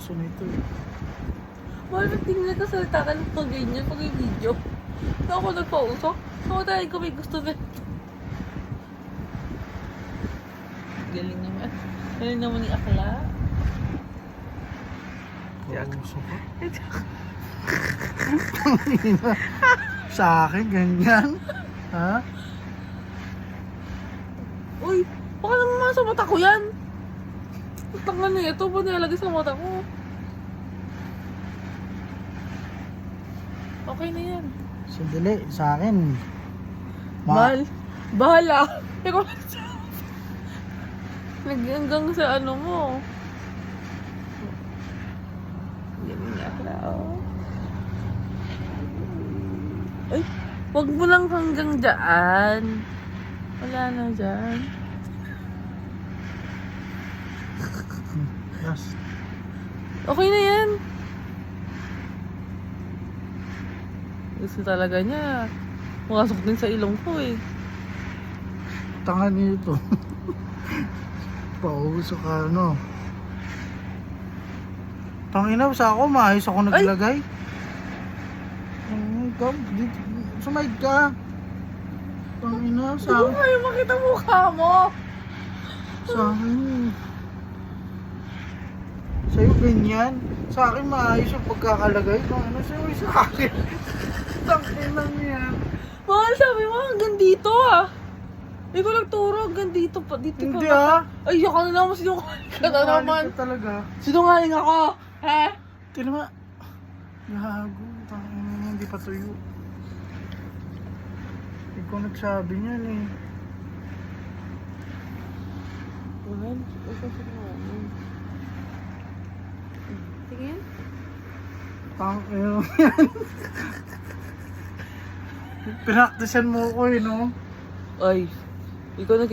uso nito eh. Mahal, ba't tingin nagkasalita ka ng pag-ganyan pag yung video? Na ako nagpausok? Ako dahil ko may gusto na. Galing naman. Galing naman ni Akla. Pauso ka? Sa akin, ganyan. Ha? Uy, baka naman sa mata ko yan. Tangan na ito, ba nilalagay sa mata ko? Okay na yan. Sandali, sa akin. Mahal, bahala. Ikaw hanggang sa ano mo. Galing ni Akla, oh. Ay, wag mo lang hanggang dyan. Wala na dyan. Yes. Okay na yan. Gusto talaga niya. Makasok din sa ilong ko eh. Tanga nito. Pauso ka, ano. Tangina, sa ako, maayos ako naglagay. Ikaw, sumaid ka. Tangina, sa Hindi ko akin. kayo makita mukha mo. Sa akin. Sa'yo ganyan. Sa akin maayos yung pagkakalagay. Tangina, sa'yo sa akin. Tangina niya. Mahal, sabi mo hanggang dito ah. Hindi ko nagturo hanggang dito pa. Dito Hindi pa. ah. Ay, yaka na naman. Sinungaling ka na naman. Ka talaga. Sinungaling ako. Ha? Tignan mo. Gago. Tangina niya, hindi pa tuyo. Ikaw nagsabi niyan eh. Mahal, ito sinungaling. Tingin? Tangina yan. Pinaktisan mo ko eh, no? Ay, ikaw nag